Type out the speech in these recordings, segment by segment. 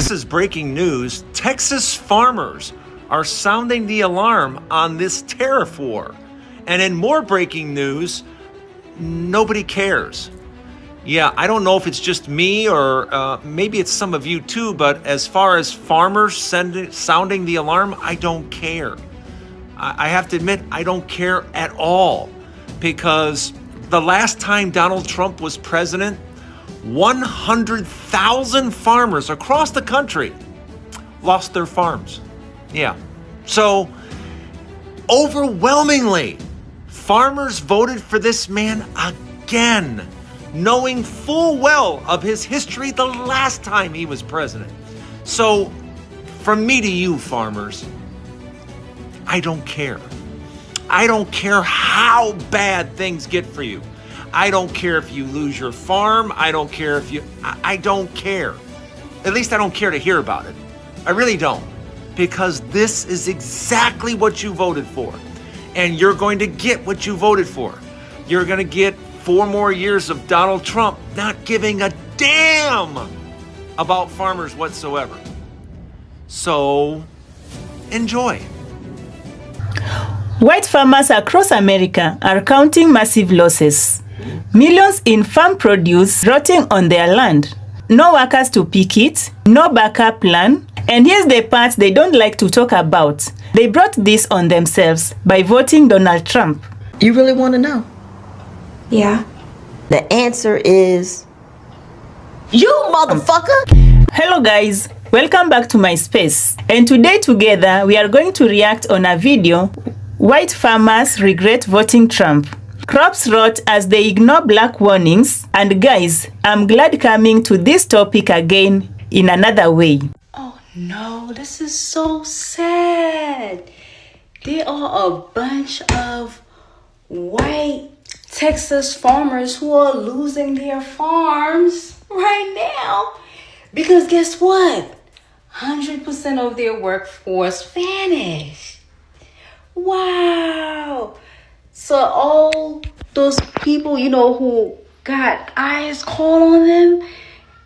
This is breaking news. Texas farmers are sounding the alarm on this tariff war. And in more breaking news, nobody cares. Yeah, I don't know if it's just me or maybe it's some of you too, but as far as farmers sounding the alarm, I don't care. I have to admit, I don't care at all, because the last time Donald Trump was president, 100,000 farmers across the country lost their farms. Yeah. So, overwhelmingly, farmers voted for this man again, knowing full well of his history the last time he was president. So, from me to you, farmers, I don't care. I don't care how bad things get for you. I don't care if you lose your farm. I don't care if you... I don't care. At least I don't care to hear about it. I really don't. Because this is exactly what you voted for. And you're going to get what you voted for. You're going to get 4 more years of Donald Trump not giving a damn about farmers whatsoever. So, enjoy. White farmers across America are counting massive losses. Millions in farm produce rotting on their land. No workers to pick it, no backup plan, and here's the part they don't like to talk about. They brought this on themselves by voting Donald Trump. You really want to know? Yeah. The answer is... you motherfucker! Hello guys, welcome back to my space. And today together we are going to react on a video, White Farmers Regret Voting Trump. Crops rot as they ignore black warnings. And guys, I'm glad coming to this topic again in another way. Oh no, this is so sad. There are a bunch of white Texas farmers who are losing their farms right now. Because guess what? 100% of their workforce vanished. Wow. So all those people, who got eyes called on them,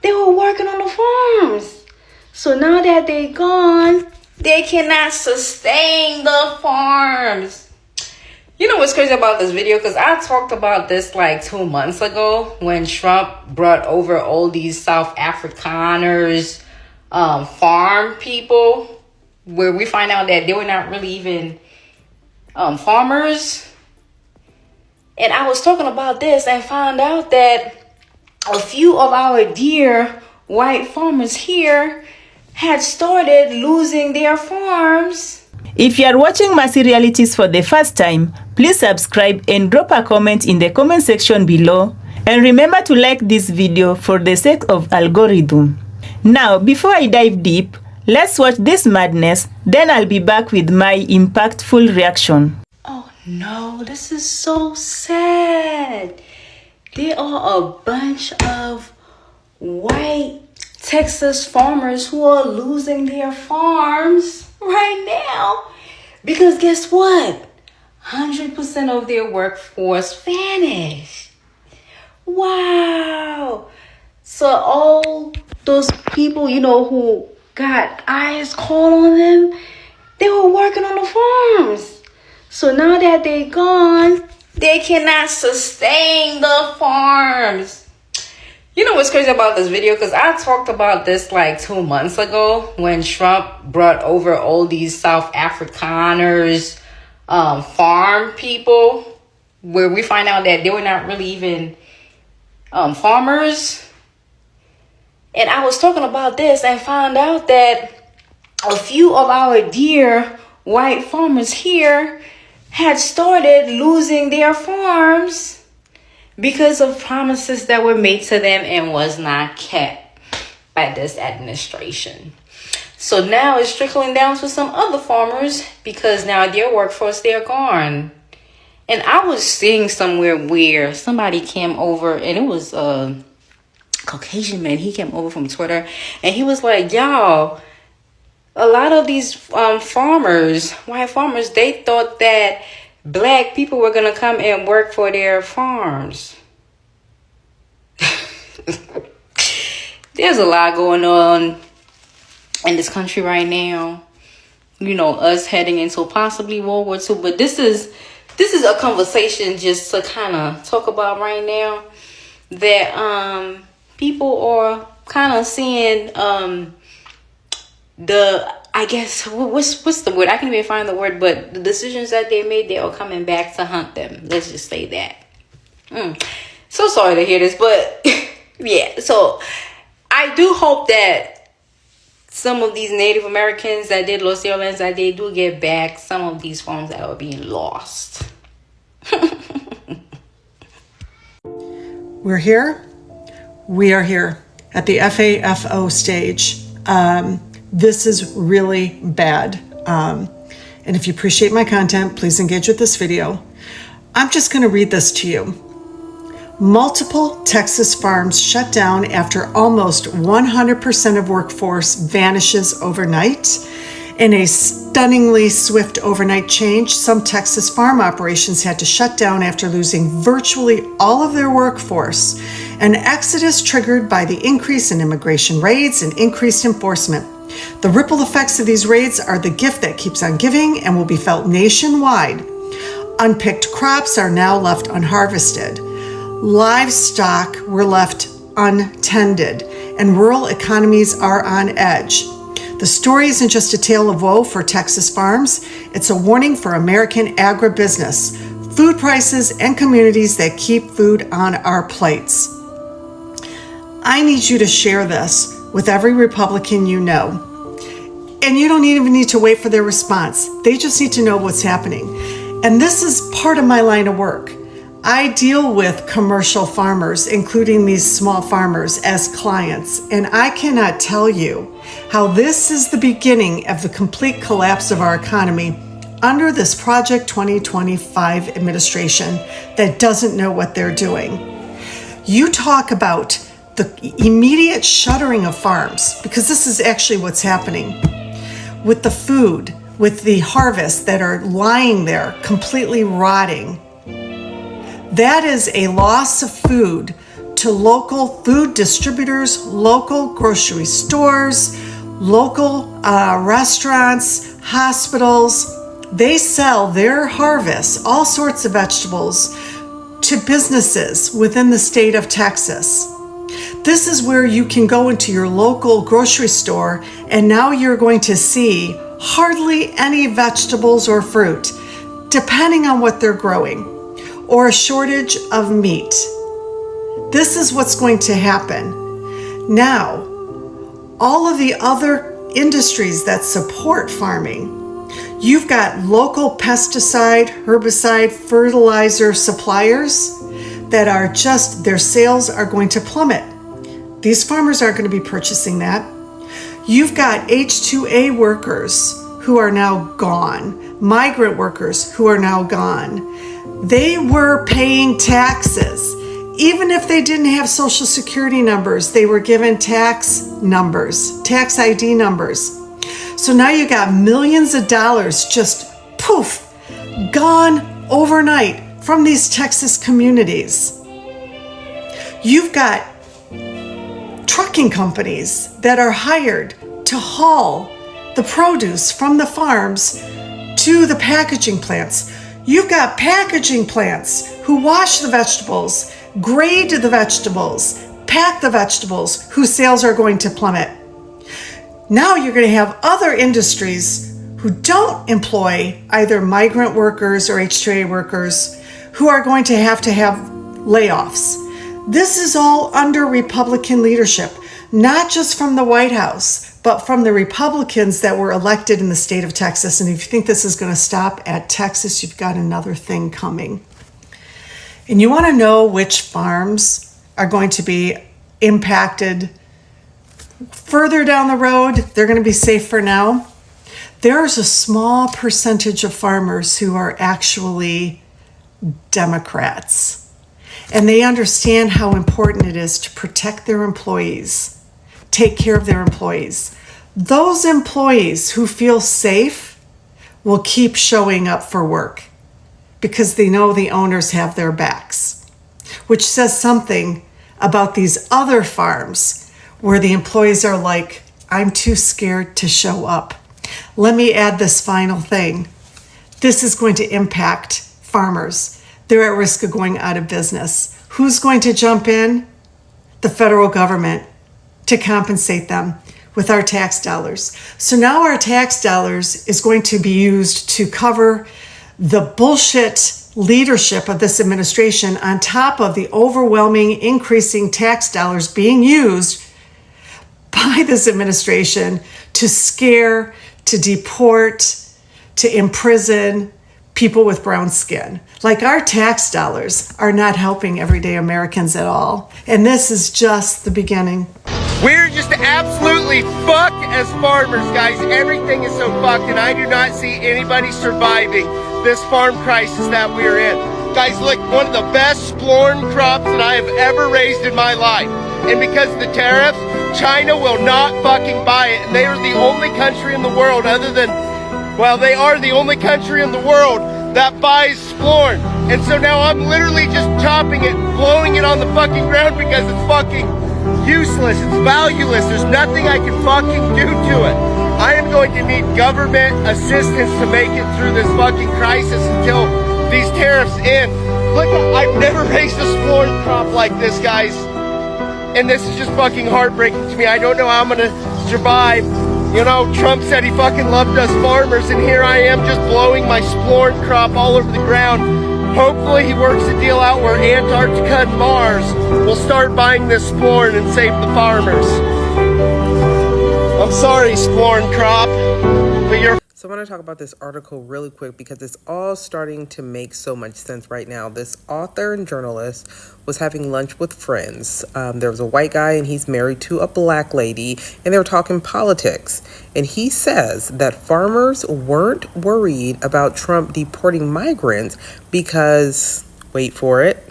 they were working on the farms. So now that they're gone, they cannot sustain the farms. You know what's crazy about this video? Because I talked about this like 2 months ago when Trump brought over all these South Afrikaners, farm people, where we find out that they were not really even farmers. And I was talking about this and found out that a few of our dear white farmers here had started losing their farms. If you are watching Mercy Realities for the first time, please subscribe and drop a comment in the comment section below. And remember to like this video for the sake of algorithm. Now, before I dive deep, let's watch this madness, then I'll be back with my impactful reaction. Oh no, this is so sad. There are a bunch of white Texas farmers who are losing their farms right now. Because guess what? 100% of their workforce vanished. Wow. So all those people, who got eyes called on them, they were working on the farms. So now that they're gone, they cannot sustain the farms. You know what's crazy about this video? Because I talked about this like 2 months ago when Trump brought over all these South Afrikaners, farm people, where we find out that they were not really even farmers. And I was talking about this and found out that a few of our dear white farmers here had started losing their farms because of promises that were made to them and was not kept by this administration. So now it's trickling down to some other farmers because now their workforce, they're gone. And I was seeing somewhere where somebody came over, and it was a Caucasian man. He came over from Twitter and he was like, y'all, a lot of these farmers, white farmers, they thought that black people were going to come and work for their farms. There's a lot going on in this country right now. You know, us heading into possibly World War II. But this is a conversation just to kind of talk about right now, that people are kind of seeing I guess what's the word? I can't even find the word, but the decisions that they made, they are coming back to hunt them. Let's just say that. So sorry to hear this, but yeah. So I do hope that some of these Native Americans that did lose their lands, that they do get back some of these farms that are being lost. We're here. We are here at the FAFO stage. This is really bad. And if you appreciate my content, please engage with this video. I'm just going to read this to you. Multiple Texas farms shut down after almost 100% of workforce vanishes overnight. In a stunningly swift overnight change, some Texas farm operations had to shut down after losing virtually all of their workforce, an exodus triggered by the increase in immigration raids and increased enforcement. The ripple effects of these raids are the gift that keeps on giving and will be felt nationwide. Unpicked crops are now left unharvested. Livestock were left untended, and rural economies are on edge. The story isn't just a tale of woe for Texas farms, it's a warning for American agribusiness, food prices, and communities that keep food on our plates. I need you to share this with every Republican you know. And you don't even need to wait for their response. They just need to know what's happening. And this is part of my line of work. I deal with commercial farmers, including these small farmers, as clients, and I cannot tell you how this is the beginning of the complete collapse of our economy under this Project 2025 administration that doesn't know what they're doing. You talk about the immediate shuttering of farms, because this is actually what's happening with the food, with the harvests that are lying there completely rotting. That is a loss of food to local food distributors, local grocery stores, local restaurants, hospitals. They sell their harvests, all sorts of vegetables, to businesses within the state of Texas. This is where you can go into your local grocery store, and now you're going to see hardly any vegetables or fruit, depending on what they're growing, or a shortage of meat. This is what's going to happen. Now, all of the other industries that support farming, you've got local pesticide, herbicide, fertilizer suppliers that are just, their sales are going to plummet. These farmers aren't going to be purchasing that. You've got H-2A workers who are now gone, migrant workers who are now gone. They were paying taxes. Even if they didn't have social security numbers, they were given tax numbers, tax ID numbers. So now you got millions of dollars just poof, gone overnight from these Texas communities. You've got trucking companies that are hired to haul the produce from the farms to the packaging plants. You've got packaging plants who wash the vegetables, grade the vegetables, pack the vegetables, whose sales are going to plummet. Now you're going to have other industries who don't employ either migrant workers or H-2A workers who are going to have layoffs. This is all under Republican leadership, not just from the White House, but from the Republicans that were elected in the state of Texas. And if you think this is going to stop at Texas, you've got another thing coming. And you want to know which farms are going to be impacted further down the road? They're going to be safe for now. There's a small percentage of farmers who are actually Democrats. And they understand how important it is to protect their employees, take care of their employees. Those employees who feel safe will keep showing up for work because they know the owners have their backs, which says something about these other farms where the employees are like, I'm too scared to show up. Let me add this final thing. This is going to impact farmers. They're at risk of going out of business. Who's going to jump in? The federal government to compensate them with our tax dollars. So now our tax dollars is going to be used to cover the bullshit leadership of this administration on top of the overwhelming increasing tax dollars being used by this administration to scare, to deport, to imprison people with brown skin. Like, our tax dollars are not helping everyday Americans at all. And this is just the beginning. We're just absolutely fucked as farmers, guys. Everything is so fucked, and I do not see anybody surviving this farm crisis that we're in. Guys, look, one of the best splorn crops that I have ever raised in my life. And because of the tariffs, China will not fucking buy it. And they are the only country in the world other than, well, they are the only country in the world that buys splorn. And so now I'm literally just chopping it, blowing it on the fucking ground because it's fucking useless. It's valueless. There's nothing I can fucking do to it. I am going to need government assistance to make it through this fucking crisis until these tariffs end. Look, I've never raised a splorn crop like this, guys. And this is just fucking heartbreaking to me. I don't know how I'm gonna survive. You know, Trump said he fucking loved us farmers, and here I am just blowing my splorn crop all over the ground. Hopefully he works a deal out where Antarctica and Mars will start buying this splorn and save the farmers. I'm sorry, splorn crop, but you're... So I want to talk about this article really quick because it's all starting to make so much sense right now. This author and journalist was having lunch with friends. There was a white guy and he's married to a black lady, and they were talking politics. And he says that farmers weren't worried about Trump deporting migrants because, wait for it,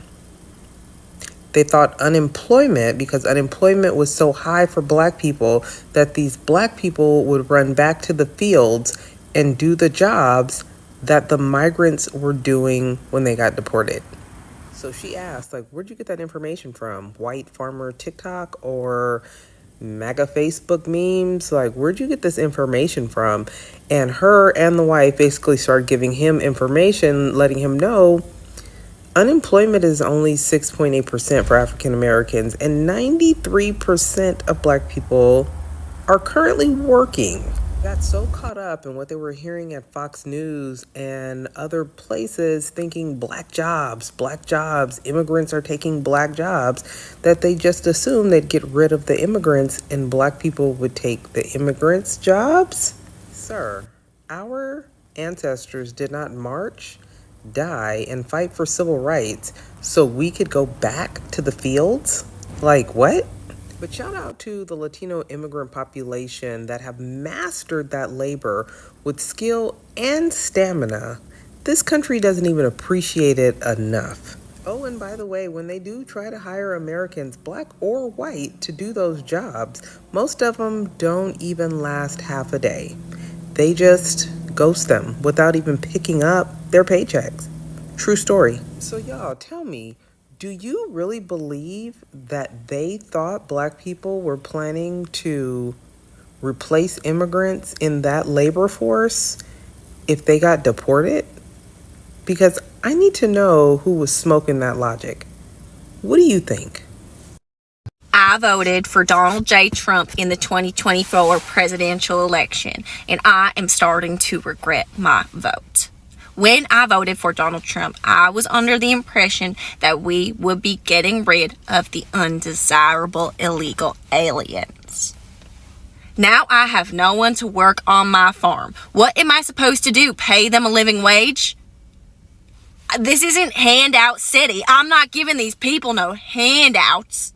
they thought because unemployment was so high for black people that these black people would run back to the fields and do the jobs that the migrants were doing when they got deported. So she asked, like, where'd you get that information from? White farmer TikTok or MAGA Facebook memes? Like, where'd you get this information from? And her and the wife basically started giving him information, letting him know unemployment is only 6.8% for African Americans, and 93% of black people are currently working. Got so caught up in what they were hearing at Fox News and other places, thinking black jobs, immigrants are taking black jobs, that they just assumed they'd get rid of the immigrants and black people would take the immigrants' jobs. Sir, our ancestors did not march, die, and fight for civil rights so we could go back to the fields? Like, what? But shout out to the Latino immigrant population that have mastered that labor with skill and stamina. This country doesn't even appreciate it enough. Oh, and by the way, when they do try to hire Americans, black or white, to do those jobs, most of them don't even last half a day. They just ghost them without even picking up their paychecks. True story. So y'all, tell me, do you really believe that they thought black people were planning to replace immigrants in that labor force if they got deported? Because I need to know who was smoking that logic. What do you think? I voted for Donald J. Trump in the 2024 presidential election, and I am starting to regret my vote. When I voted for Donald Trump, I was under the impression that we would be getting rid of the undesirable illegal aliens. Now I have no one to work on my farm. What am I supposed to do? Pay them a living wage? This isn't handout city. I'm not giving these people no handouts.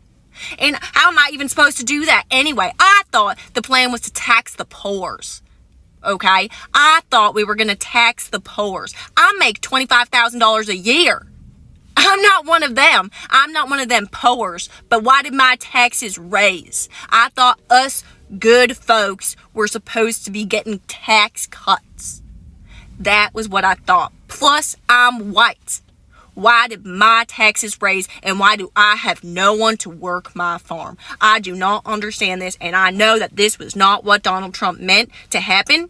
And how am I even supposed to do that anyway? I thought the plan was to tax the poors. Okay? I thought we were going to tax the poors. I make $25,000 a year. I'm not one of them. I'm not one of them poors. But why did my taxes raise? I thought us good folks were supposed to be getting tax cuts. That was what I thought. Plus, I'm white. Why did my taxes raise, and why do I have no one to work my farm? I do not understand this, and I know that this was not what Donald Trump meant to happen.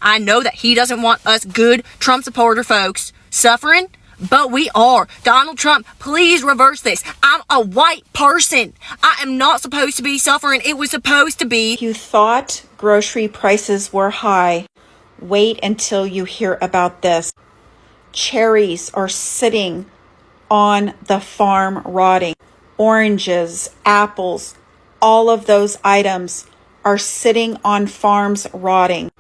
I know that he doesn't want us good Trump supporter folks suffering, but we are. Donald Trump, please reverse this. I'm a white person. I am not supposed to be suffering. It was supposed to be. You thought grocery prices were high. Wait until you hear about this. Cherries are sitting on the farm rotting. Oranges, apples, all of those items are sitting on farms rotting.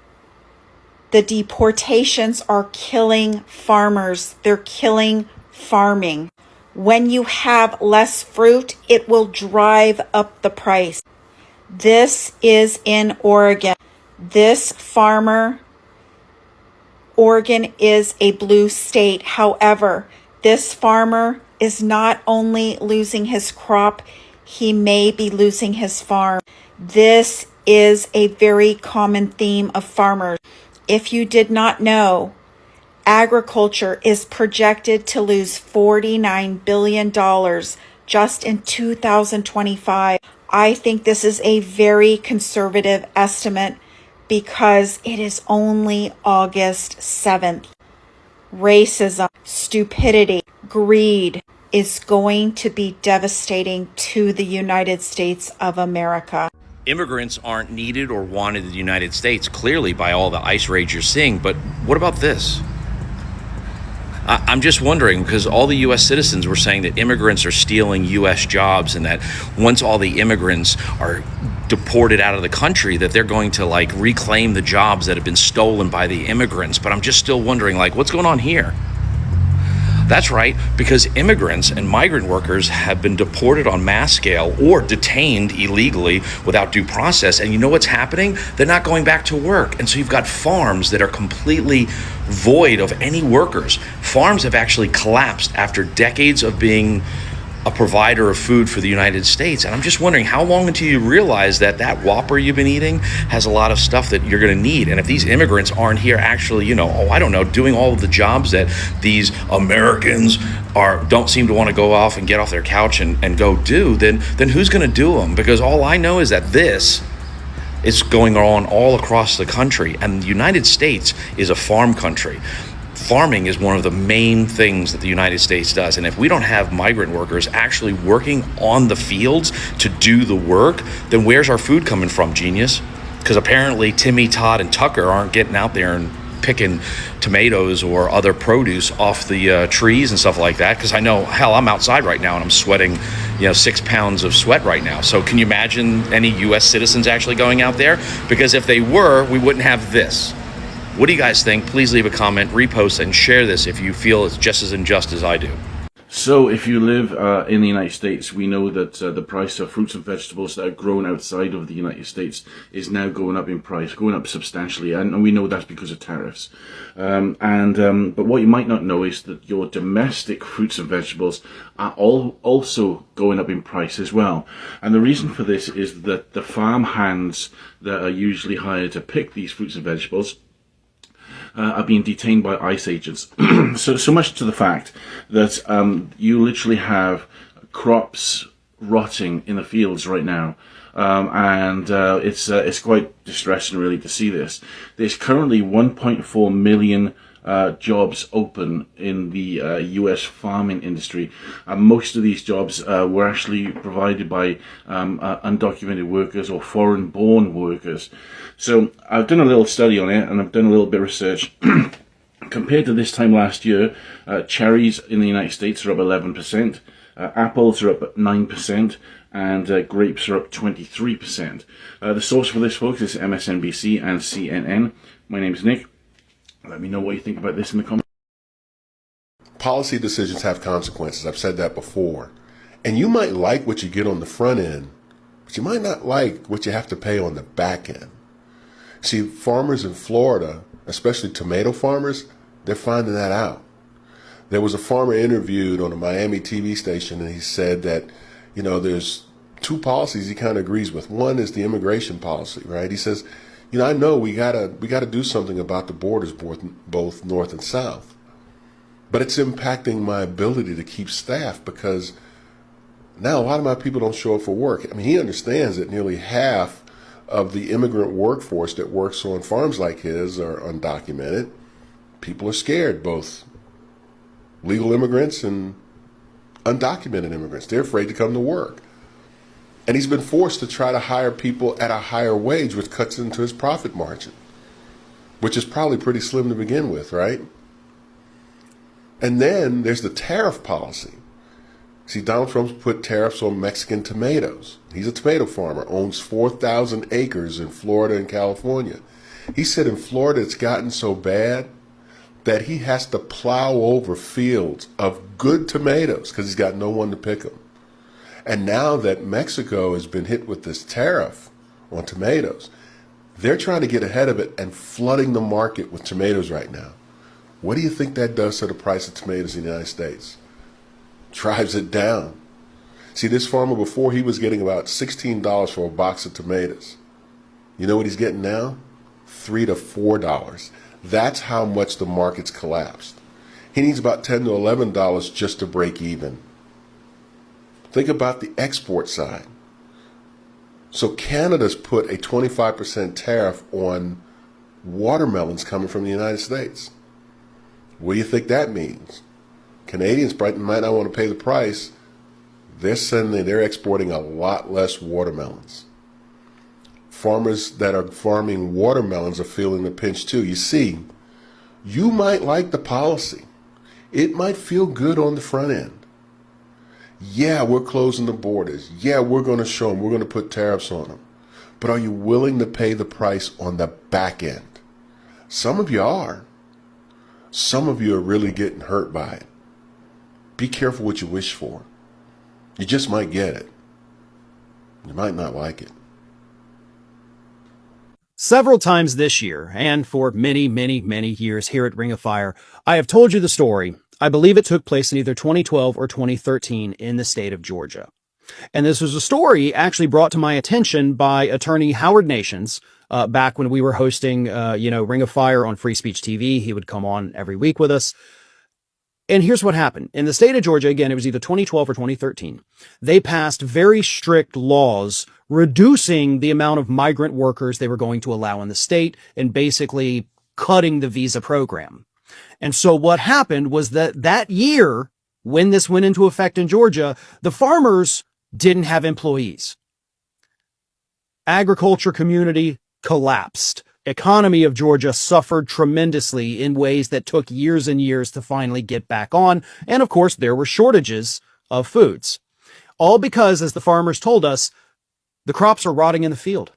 The deportations are killing farmers. They're killing farming. When you have less fruit, it will drive up the price. This is in Oregon. This farmer, Oregon is a blue state. However, this farmer is not only losing his crop, he may be losing his farm. This is a very common theme of farmers. If you did not know, agriculture is projected to lose $49 billion just in 2025. I think this is a very conservative estimate because it is only August 7th. Racism, stupidity, greed is going to be devastating to the United States of America. Immigrants aren't needed or wanted in the United States, clearly by all the ICE raids you're seeing, but what about this? I'm just wondering, because all the U.S. citizens were saying that immigrants are stealing U.S. jobs, and that once all the immigrants are deported out of the country, that they're going to like reclaim the jobs that have been stolen by the immigrants. But I'm just still wondering, like, what's going on here? That's right, because immigrants and migrant workers have been deported on mass scale or detained illegally without due process. And you know what's happening? They're not going back to work. And so you've got farms that are completely void of any workers. Farms have actually collapsed after decades of being a provider of food for the United States. And I'm just wondering, how long until you realize that that Whopper you've been eating has a lot of stuff that you're going to need? And if these immigrants aren't here actually, doing all of the jobs that these Americans don't seem to want to go off and get off their couch and go do, then who's going to do them? Because all I know is that this is going on all across the country. And the United States is a farm country. Farming is one of the main things that the United States does. And if we don't have migrant workers actually working on the fields to do the work, then where's our food coming from, genius? Because apparently Timmy, Todd, and Tucker aren't getting out there and picking tomatoes or other produce off the trees and stuff like that. Because I know, hell, I'm outside right now and I'm sweating, 6 pounds of sweat right now. So can you imagine any U.S. citizens actually going out there? Because if they were, we wouldn't have this. What do you guys think? Please leave a comment, repost, and share this if you feel it's just as unjust as I do. So if you live in the United States, we know that the price of fruits and vegetables that are grown outside of the United States is now going up in price, going up substantially, and we know that's because of tariffs. But what you might not know is that your domestic fruits and vegetables are also going up in price as well. And the reason for this is that the farm hands that are usually hired to pick these fruits and vegetables are being detained by ICE agents. so much to the fact that you literally have crops rotting in the fields right now. It's quite distressing really to see this. There's currently 1.4 million jobs open in the US farming industry. Most of these jobs were actually provided by undocumented workers or foreign-born workers. So I've done a little study on it, and I've done a little bit of research. Compared to this time last year, cherries in the United States are up 11%, apples are up 9%, and grapes are up 23%. The source for this, folks, is MSNBC and CNN. My name is Nick. Let me know what you think about this in the comments. Policy decisions have consequences. I've said that before. And you might like what you get on the front end, but you might not like what you have to pay on the back end. See, farmers in Florida, especially tomato farmers, they're finding that out. There was a farmer interviewed on a Miami TV station, and he said that, there's two policies he kind of agrees with. One is the immigration policy, right? He says, I know we gotta do something about the borders, both north and south. But it's impacting my ability to keep staff because now a lot of my people don't show up for work. I mean, he understands that nearly half of the immigrant workforce that works on farms like his are undocumented. People are scared, both legal immigrants and undocumented immigrants. They're afraid to come to work. And he's been forced to try to hire people at a higher wage, which cuts into his profit margin, which is probably pretty slim to begin with, right? And then there's the tariff policy. See, Donald Trump's put tariffs on Mexican tomatoes. He's a tomato farmer, owns 4,000 acres in Florida and California. He said in Florida it's gotten so bad that he has to plow over fields of good tomatoes because he's got no one to pick them. And now that Mexico has been hit with this tariff on tomatoes, they're trying to get ahead of it and flooding the market with tomatoes right now. What do you think that does to the price of tomatoes in the United States? Drives it down. See, this farmer before, he was getting about $16 for a box of tomatoes. You know what he's getting now? $3 to $4. That's how much the market's collapsed. He needs about $10 to $11 just to break even. Think about the export side. So Canada's put a 25% tariff on watermelons coming from the United States. What do you think that means? Canadians might not want to pay the price. They're exporting a lot less watermelons. Farmers that are farming watermelons are feeling the pinch too. You see, you might like the policy. It might feel good on the front end. Yeah, we're closing the borders. Yeah, we're going to show them. We're going to put tariffs on them. But are you willing to pay the price on the back end? Some of you are. Some of you are really getting hurt by it. Be careful what you wish for. You just might get it. You might not like it. Several times this year, and for many, many, many years here at Ring of Fire, I have told you the story. I believe it took place in either 2012 or 2013 in the state of Georgia. And this was a story actually brought to my attention by attorney Howard Nations, back when we were hosting, Ring of Fire on Free Speech TV. He would come on every week with us. And here's what happened. In the state of Georgia, again, it was either 2012 or 2013, they passed very strict laws reducing the amount of migrant workers they were going to allow in the state and basically cutting the visa program. And so what happened was that year, when this went into effect in Georgia, the farmers didn't have employees. Agriculture community collapsed. Economy of Georgia suffered tremendously in ways that took years and years to finally get back on. And of course, there were shortages of foods. All because, as the farmers told us, the crops are rotting in the field.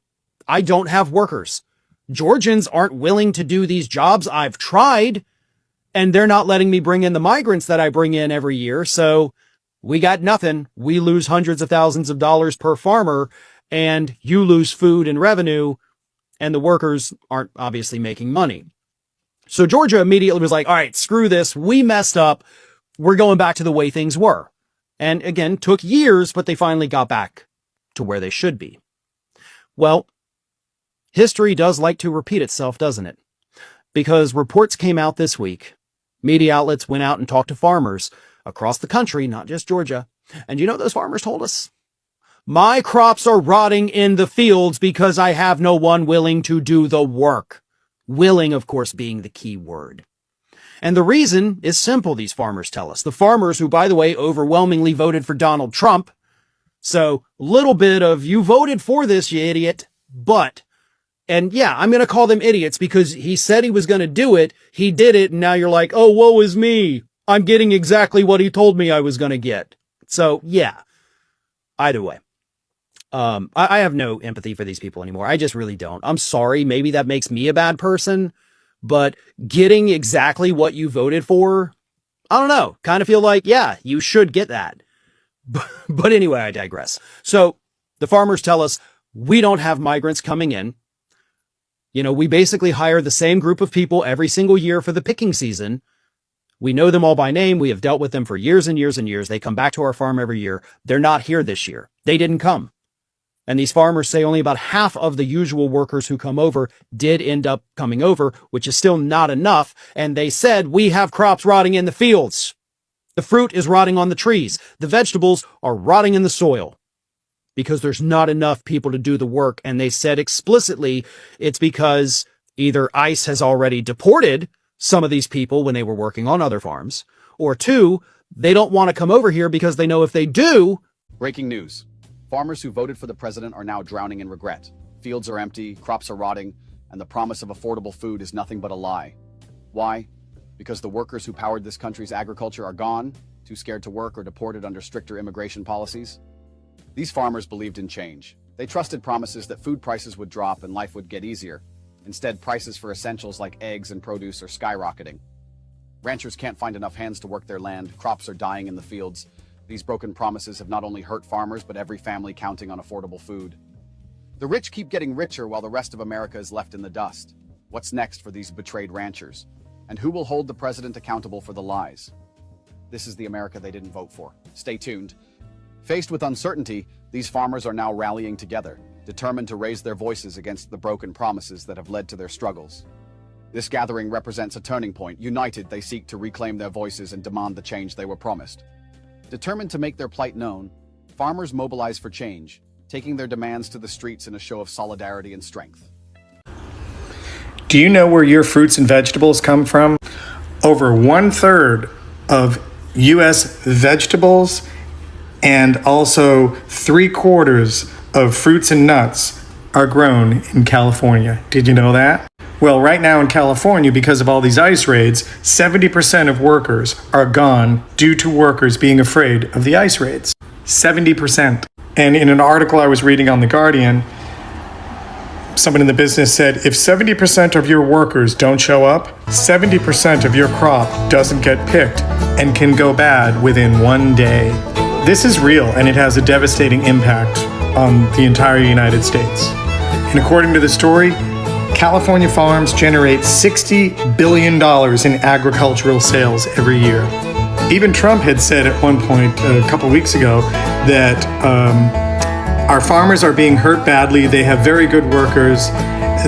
I don't have workers. Georgians aren't willing to do these jobs. I've tried, and they're not letting me bring in the migrants that I bring in every year. So we got nothing. We lose hundreds of thousands of dollars per farmer, and you lose food and revenue, and the workers aren't obviously making money. So Georgia immediately was like, all right, screw this. We messed up. We're going back to the way things were. And again, took years, but they finally got back to where they should be. Well, history does like to repeat itself, doesn't it? Because reports came out this week. Media outlets went out and talked to farmers across the country, not just Georgia. And you know what those farmers told us? My crops are rotting in the fields because I have no one willing to do the work. Willing, of course, being the key word. And the reason is simple, these farmers tell us. The farmers who, by the way, overwhelmingly voted for Donald Trump. So, little bit of, you voted for this, you idiot, but... And yeah, I'm going to call them idiots because he said he was going to do it. He did it. And now you're like, oh, woe is me. I'm getting exactly what he told me I was going to get. So yeah, either way, I have no empathy for these people anymore. I just really don't. I'm sorry. Maybe that makes me a bad person, but getting exactly what you voted for, I don't know, kind of feel like, yeah, you should get that. But anyway, I digress. So the farmers tell us we don't have migrants coming in. You know, we basically hire the same group of people every single year for the picking season. We know them all by name. We have dealt with them for years and years and years. They come back to our farm every year. They're not here this year. They didn't come. And these farmers say only about half of the usual workers who come over did end up coming over, which is still not enough. And they said, we have crops rotting in the fields. The fruit is rotting on the trees. The vegetables are rotting in the soil because there's not enough people to do the work. And they said explicitly it's because either ICE has already deported some of these people when they were working on other farms, or two, they don't want to come over here because they know if they do. Breaking news. Farmers who voted for the president are now drowning in regret. Fields are empty, crops are rotting, and the promise of affordable food is nothing but a lie. Why? Because the workers who powered this country's agriculture are gone, too scared to work, or deported under stricter immigration policies. These farmers believed in change. They trusted promises that food prices would drop and life would get easier. Instead, prices for essentials like eggs and produce are skyrocketing. Ranchers can't find enough hands to work their land, crops are dying in the fields. These broken promises have not only hurt farmers, but every family counting on affordable food. The rich keep getting richer while the rest of America is left in the dust. What's next for these betrayed ranchers? And who will hold the president accountable for the lies? This is the America they didn't vote for. Stay tuned. Faced with uncertainty, these farmers are now rallying together, determined to raise their voices against the broken promises that have led to their struggles. This gathering represents a turning point. United, they seek to reclaim their voices and demand the change they were promised. Determined to make their plight known, farmers mobilize for change, taking their demands to the streets in a show of solidarity and strength. Do you know where your fruits and vegetables come from? Over 1/3 of U.S. vegetables and also 3/4 of fruits and nuts are grown in California. Did you know that? Well, right now in California, because of all these ICE raids, 70% of workers are gone due to workers being afraid of the ICE raids. 70%. And in an article I was reading on The Guardian, someone in the business said, if 70% of your workers don't show up, 70% of your crop doesn't get picked and can go bad within 1 day. This is real, and it has a devastating impact on the entire United States. And according to the story, California farms generate $60 billion in agricultural sales every year. Even Trump had said at one point a couple weeks ago that our farmers are being hurt badly. They have very good workers.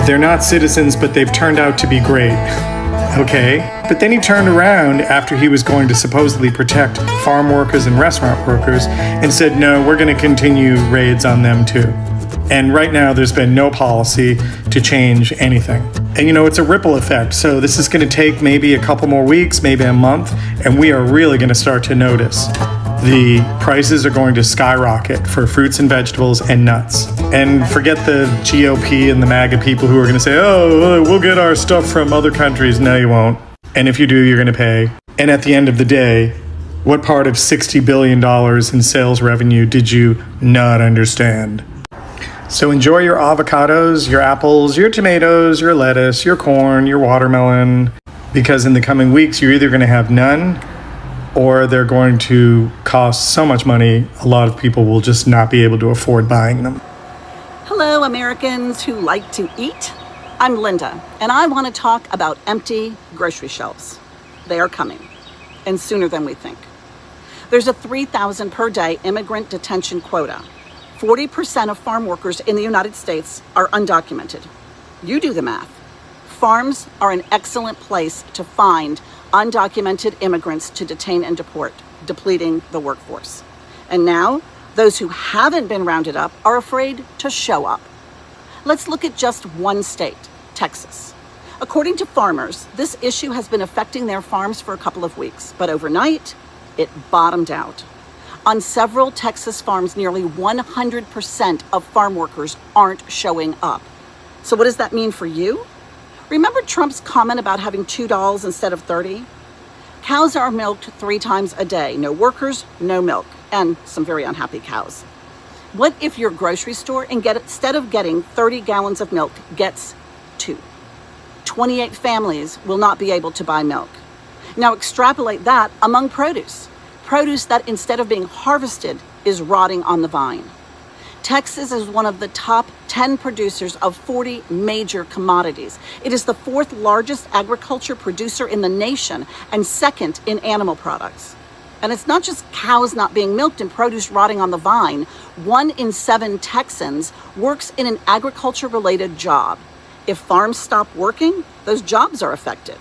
They're not citizens, but they've turned out to be great. Okay. But then he turned around after he was going to supposedly protect farm workers and restaurant workers and said, no, we're going to continue raids on them too. And right now, there's been no policy to change anything. And you know, it's a ripple effect. So this is going to take maybe a couple more weeks, maybe a month, and we are really going to start to notice the prices are going to skyrocket for fruits and vegetables and nuts. And forget the GOP and the MAGA people who are going to say, oh, we'll get our stuff from other countries. No, you won't. And if you do, you're going to pay. And at the end of the day, what part of $60 billion in sales revenue did you not understand? So enjoy your avocados, your apples, your tomatoes, your lettuce, your corn, your watermelon, because in the coming weeks, you're either going to have none or they're going to cost so much money, a lot of people will just not be able to afford buying them. Hello, Americans who like to eat. I'm Linda, and I want to talk about empty grocery shelves. They are coming, and sooner than we think. There's a 3,000 per day immigrant detention quota. 40% of farm workers in the United States are undocumented. You do the math. Farms are an excellent place to find undocumented immigrants to detain and deport, depleting the workforce. And now, those who haven't been rounded up are afraid to show up. Let's look at just one state, Texas. According to farmers, this issue has been affecting their farms for a couple of weeks, but overnight, it bottomed out. On several Texas farms, nearly 100% of farm workers aren't showing up. So what does that mean for you? Remember Trump's comment about having $2 instead of 30? Cows are milked 3 times a day. No workers, no milk, and some very unhappy cows. What if your grocery store, instead of getting 30 gallons of milk, gets 2? 28 families will not be able to buy milk. Now extrapolate that among produce. Produce that instead of being harvested is rotting on the vine. Texas is one of the top 10 producers of 40 major commodities. It is the 4th largest agriculture producer in the nation and 2nd in animal products. And it's not just cows not being milked and produce rotting on the vine. 1 in 7 Texans works in an agriculture-related job. If farms stop working, those jobs are affected.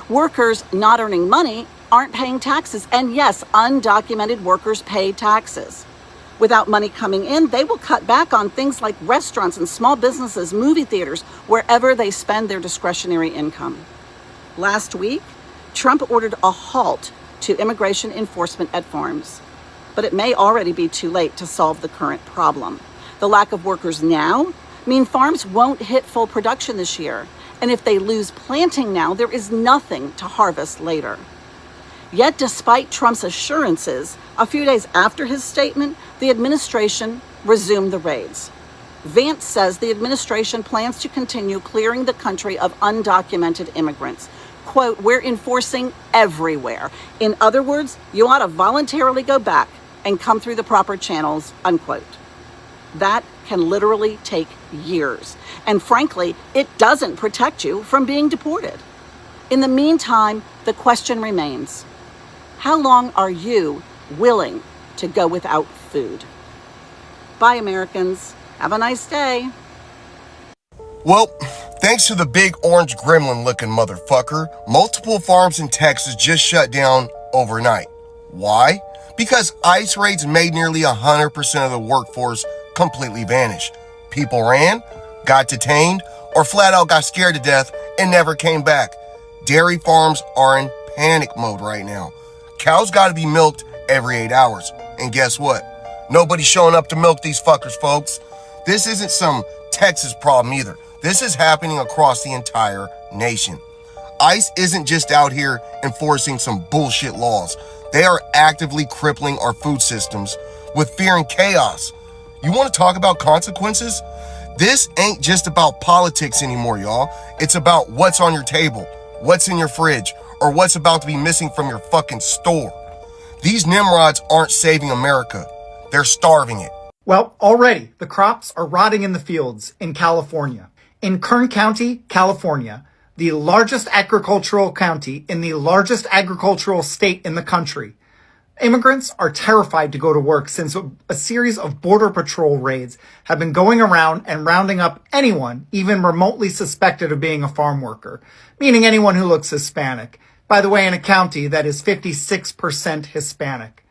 Workers not earning money aren't paying taxes. And yes, undocumented workers pay taxes. Without money coming in, they will cut back on things like restaurants and small businesses, movie theaters, wherever they spend their discretionary income. Last week, Trump ordered a halt to immigration enforcement at farms. But it may already be too late to solve the current problem. The lack of workers now mean farms won't hit full production this year. And if they lose planting now, there is nothing to harvest later. Yet, despite Trump's assurances, a few days after his statement, the administration resumed the raids. Vance says the administration plans to continue clearing the country of undocumented immigrants. Quote, we're enforcing everywhere. In other words, you ought to voluntarily go back and come through the proper channels, unquote. That can literally take years. And frankly, it doesn't protect you from being deported. In the meantime, the question remains, how long are you willing to go without food? Bye, Americans. Have a nice day. Well, thanks to the big orange gremlin looking motherfucker, multiple farms in Texas just shut down overnight. Why? Because ICE raids made nearly 100% of the workforce completely vanish. People ran, got detained, or flat out got scared to death and never came back. Dairy farms are in panic mode right now. Cows gotta be milked every 8 hours. And guess what? Nobody's showing up to milk these fuckers, folks. This isn't some Texas problem either. This is happening across the entire nation. ICE isn't just out here enforcing some bullshit laws. They are actively crippling our food systems with fear and chaos. You want to talk about consequences? This ain't just about politics anymore, y'all. It's about what's on your table, what's in your fridge, or what's about to be missing from your fucking store. These Nimrods aren't saving America. They're starving it. Well, already the crops are rotting in the fields in California. In Kern County, California, the largest agricultural county in the largest agricultural state in the country, immigrants are terrified to go to work since a series of Border Patrol raids have been going around and rounding up anyone even remotely suspected of being a farm worker, meaning anyone who looks Hispanic. By the way, in a county that is 56% Hispanic.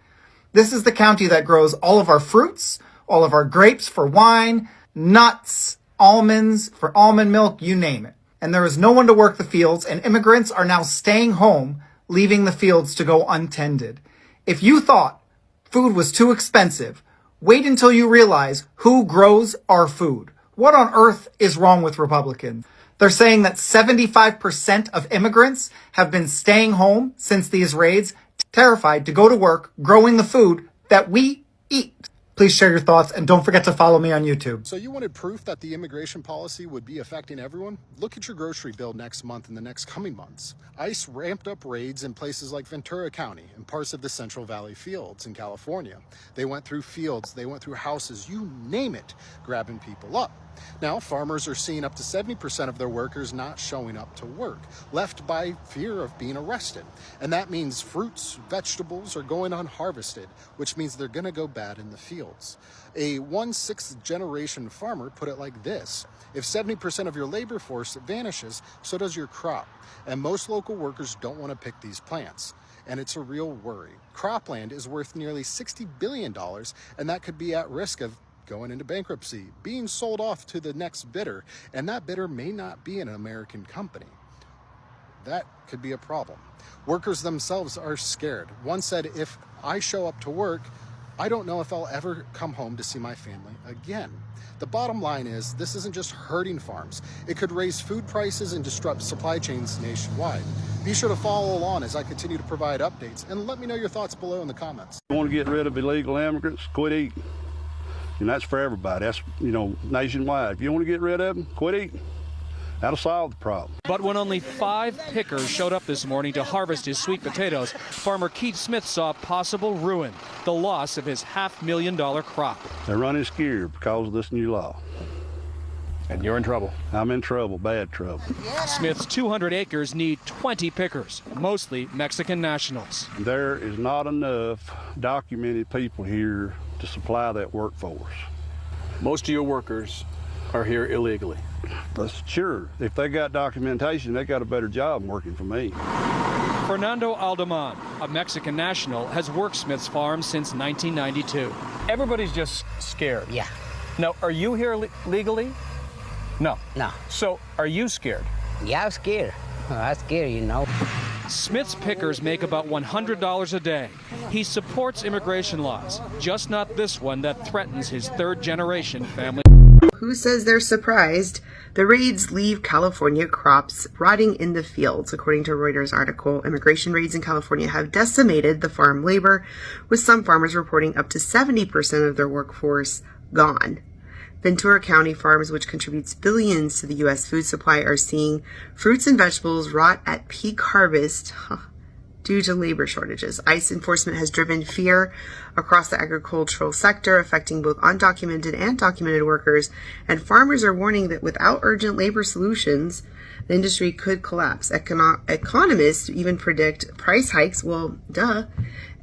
This is the county that grows all of our fruits, all of our grapes for wine, nuts, almonds for almond milk, you name it. And there is no one to work the fields, and immigrants are now staying home, leaving the fields to go untended. If you thought food was too expensive, wait until you realize who grows our food. What on earth is wrong with Republicans? They're saying that 75% of immigrants have been staying home since these raids, terrified to go to work growing the food that we eat. Please share your thoughts and don't forget to follow me on YouTube. So you wanted proof that the immigration policy would be affecting everyone? Look at your grocery bill next month and the next coming months. ICE ramped up raids in places like Ventura County and parts of the Central Valley fields in California. They went through fields, they went through houses, you name it, grabbing people up. Now, farmers are seeing up to 70% of their workers not showing up to work, left by fear of being arrested. And that means fruits, vegetables are going unharvested, which means they're going to go bad in the fields. A 1/6 generation farmer put it like this: if 70% of your labor force vanishes, so does your crop. And most local workers don't want to pick these plants. And it's a real worry. Cropland is worth nearly $60 billion, and that could be at risk of going into bankruptcy, being sold off to the next bidder, and that bidder may not be an American company. That could be a problem. Workers themselves are scared. One said, if I show up to work, I don't know if I'll ever come home to see my family again. The bottom line is, this isn't just hurting farms. It could raise food prices and disrupt supply chains nationwide. Be sure to follow along as I continue to provide updates, and let me know your thoughts below in the comments. You want to get rid of illegal immigrants, quit eating. And that's for everybody. That's, nationwide. If you want to get rid of them, quit eating. That'll solve the problem. But when only 5 pickers showed up this morning to harvest his sweet potatoes, farmer Keith Smith saw possible ruin, the loss of his $500,000 crop. They're running scared because of this new law. And you're in trouble. I'm in trouble, bad trouble. Smith's 200 acres need 20 pickers, mostly Mexican nationals. There is not enough documented people here to supply that workforce. Most of your workers are here illegally. That's sure. If they got documentation, they got a better job than working for me. Fernando Aldeman, a Mexican national, has worked Smith's farm since 1992. Everybody's just scared. Yeah. Now, are you here legally? No. No. So, are you scared? Yeah, I'm scared. I'm scared, you know. Smith's pickers make about $100 a day. He supports immigration laws, just not this one that threatens his third-generation family. Who says they're surprised? The raids leave California crops rotting in the fields. According to a Reuters article, immigration raids in California have decimated the farm labor, with some farmers reporting up to 70% of their workforce gone. Ventura County farms, which contributes billions to the U.S. food supply, are seeing fruits and vegetables rot at peak harvest due to labor shortages. ICE enforcement has driven fear across the agricultural sector, affecting both undocumented and documented workers, and farmers are warning that without urgent labor solutions, the industry could collapse. Economists even predict price hikes,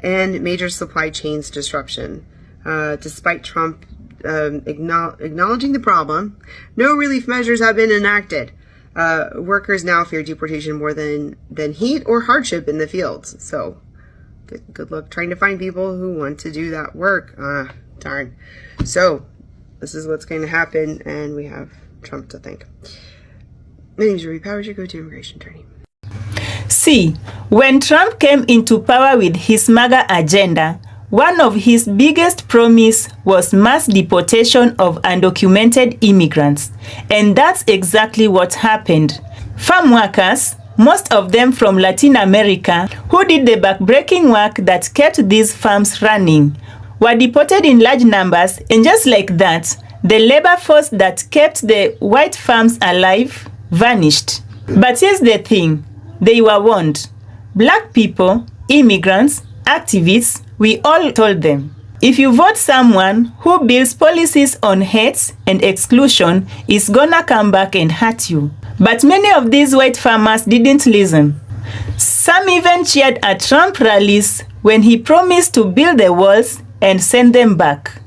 and major supply chains disruption. Despite Trump acknowledging the problem, no relief measures have been enacted. Workers now fear deportation more than heat or hardship in the fields. So, good luck trying to find people who want to do that work. Darn. So, this is what's going to happen, and we have Trump to thank. My name is Ruby Powers, your go-to immigration attorney. See, when Trump came into power with his MAGA agenda, one of his biggest promises was mass deportation of undocumented immigrants. And that's exactly what happened. Farm workers, most of them from Latin America, who did the backbreaking work that kept these farms running, were deported in large numbers, and just like that, the labor force that kept the white farms alive vanished. But here's the thing, they were warned. Black people, immigrants, activists, we all told them, if you vote someone who builds policies on hate and exclusion, it's gonna come back and hurt you. But many of these white farmers didn't listen. Some even cheered at Trump rallies when he promised to build the walls and send them back.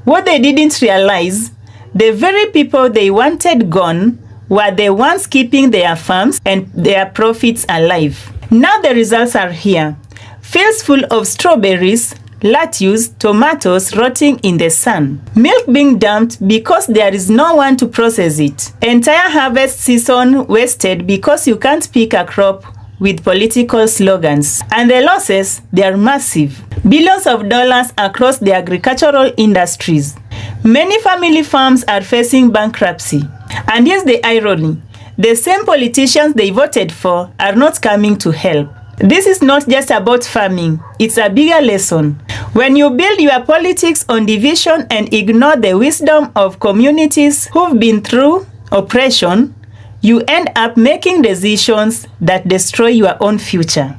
What they didn't realize, the very people they wanted gone were the ones keeping their farms and their profits alive. Now the results are here. Fields full of strawberries, lettuce, tomatoes rotting in the sun. Milk being dumped because there is no one to process it. Entire harvest season wasted because you can't pick a crop with political slogans. And the losses, they are massive. Billions of dollars across the agricultural industries. Many family farms are facing bankruptcy. And here's the irony. The same politicians they voted for are not coming to help. This is not just about farming, it's a bigger lesson. When you build your politics on division and ignore the wisdom of communities who've been through oppression, you end up making decisions that destroy your own future.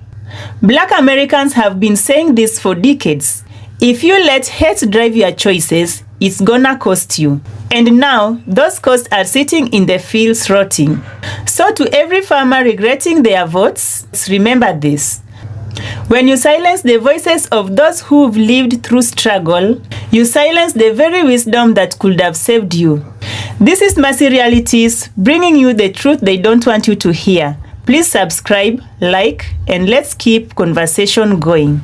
Black Americans have been saying this for decades. If you let hate drive your choices, it's gonna cost you. And now, those costs are sitting in the fields rotting. So to every farmer regretting their votes, remember this. When you silence the voices of those who've lived through struggle, you silence the very wisdom that could have saved you. This is Mercy Realities, bringing you the truth they don't want you to hear. Please subscribe, like, and let's keep conversation going.